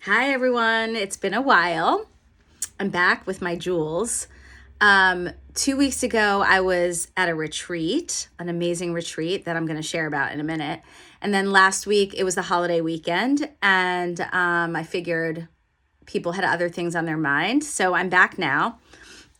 Hi, everyone. It's been a while. I'm back with my jewels. 2 weeks ago, I was at a retreat, an amazing retreat that I'm going to share about in a minute. And then last week, it was the holiday weekend, and I figured people had other things on their mind. So I'm back now.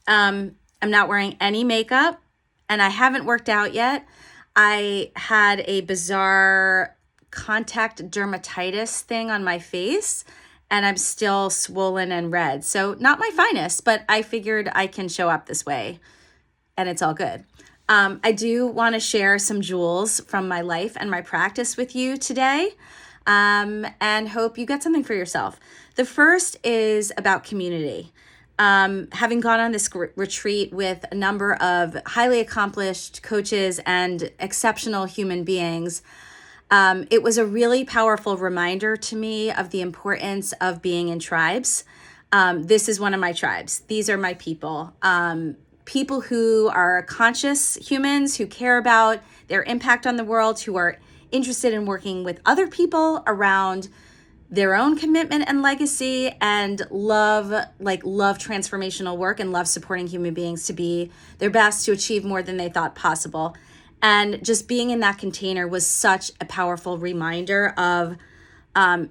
I'm not wearing any makeup, and I haven't worked out yet. I had a bizarre contact dermatitis thing on my face, and I'm still swollen and red. So not my finest, but I figured I can show up this way, and it's all good. I do want to share some jewels from my life and my practice with you today, and hope you get something for yourself. The first is about community. Having gone on this retreat with a number of highly accomplished coaches and exceptional human beings, it was a really powerful reminder to me of the importance of being in tribes. This is one of my tribes. These are my people. People who are conscious humans, who care about their impact on the world, who are interested in working with other people around their own commitment and legacy, and love transformational work and love supporting human beings to be their best, to achieve more than they thought possible. And just being in that container was such a powerful reminder of,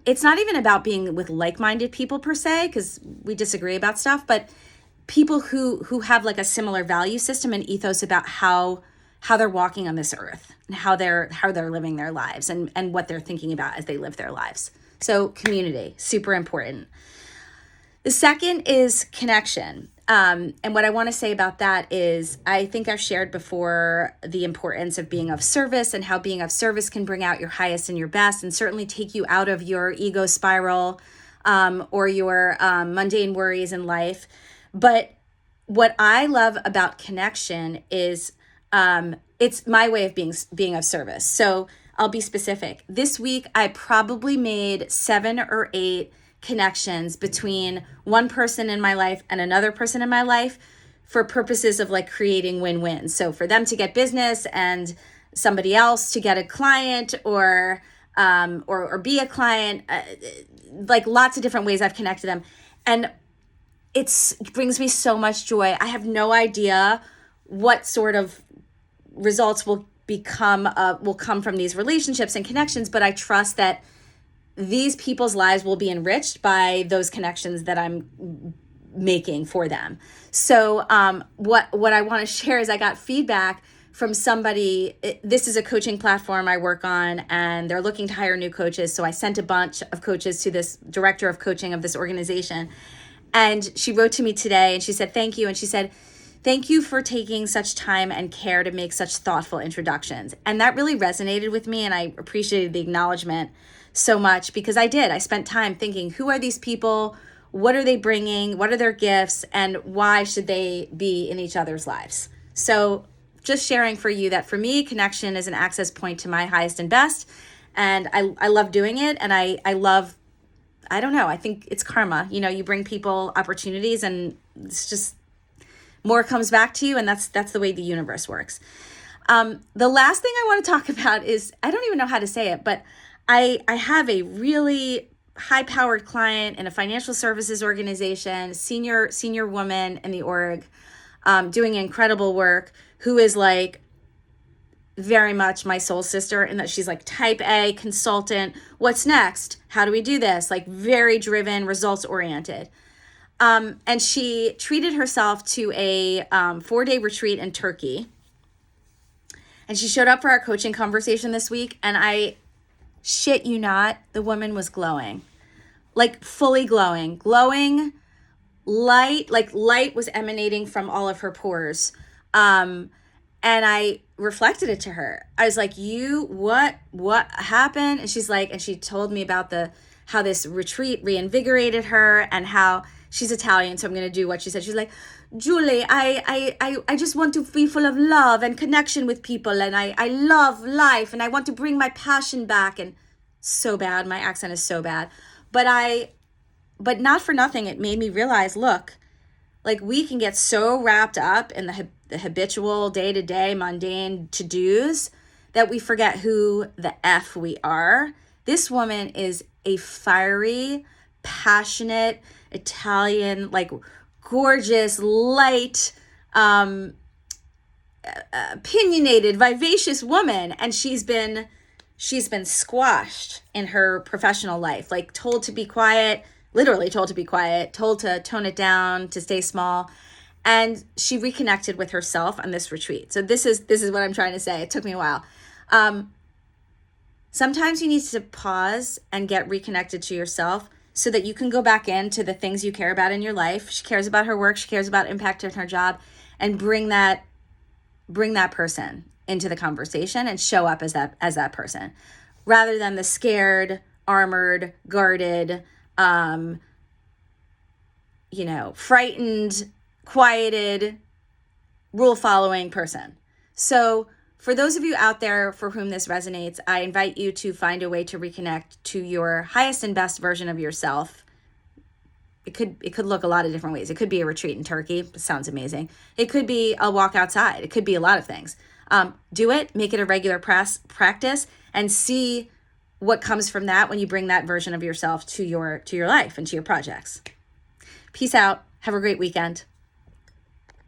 it's not even about being with like-minded people per se, because we disagree about stuff, but people who have like a similar value system and ethos about how they're walking on this earth and how they're living their lives and what they're thinking about as they live their lives. So community, super important. The second is connection. And what I want to say about that is, I think I've shared before the importance of being of service and how being of service can bring out your highest and your best, and certainly take you out of your ego spiral or your mundane worries in life. But what I love about connection is it's my way of being of service. So I'll be specific. This week, I probably made 7 or 8 connections between one person in my life and another person in my life for purposes of like creating win-wins. So for them to get business and somebody else to get a client or be a client, like lots of different ways I've connected them. And it brings me so much joy. I have no idea what sort of results will come from these relationships and connections, but I trust that these people's lives will be enriched by those connections that I'm making for them. So what I want to share is I got feedback from somebody. This is a coaching platform I work on, and they're looking to hire new coaches. So I sent a bunch of coaches to this director of coaching of this organization. And she wrote to me today and she said, thank you. And she said, thank you for taking such time and care to make such thoughtful introductions. And that really resonated with me, and I appreciated the acknowledgement so much, because I spent time thinking, who are these people? What are they bringing? What are their gifts? And why should they be in each other's lives? So just sharing for you that for me, connection is an access point to my highest and best. And I love doing it. And I love, I don't know, I think it's karma. You know, you bring people opportunities and it's just more comes back to you. And that's the way the universe works. The last thing I want to talk about is, I don't even know how to say it, but I have a really high-powered client in a financial services organization, senior woman in the org, doing incredible work, who is like very much my soul sister, in that she's like type A consultant. What's next? How do we do this? Like very driven, results oriented. And she treated herself to a 4-day retreat in Turkey. And she showed up for our coaching conversation this week, and I shit you not, the woman was glowing, like fully glowing light, like light was emanating from all of her pores. And I reflected it to her. I was like, what happened? And she's like, and she told me about how this retreat reinvigorated her, and how she's Italian. So I'm going to do what she said. She's like, Julie, I just want to be full of love and connection with people. And I love life, and I want to bring my passion back. And so bad. My accent is so bad. But not for nothing, it made me realize, look, like we can get so wrapped up in the habitual day-to-day mundane to-dos that we forget who the F we are. This woman is a fiery, passionate Italian, like gorgeous, light, opinionated, vivacious woman, and she's been squashed in her professional life, like told to be quiet, literally told to be quiet, told to tone it down, to stay small. And she reconnected with herself on this retreat. So this is what I'm trying to say. It took me a while. Sometimes you need to pause and get reconnected to yourself so that you can go back into the things you care about in your life. She cares about her work. She cares about impact in her job, and bring that person into the conversation and show up as that person, rather than the scared, armored, guarded, frightened, quieted, rule-following person. So for those of you out there for whom this resonates, I invite you to find a way to reconnect to your highest and best version of yourself. It could look a lot of different ways. It could be a retreat in Turkey. It sounds amazing. It could be a walk outside. It could be a lot of things. Do it, make it a regular practice, and see what comes from that when you bring that version of yourself to your life and to your projects. Peace out. Have a great weekend.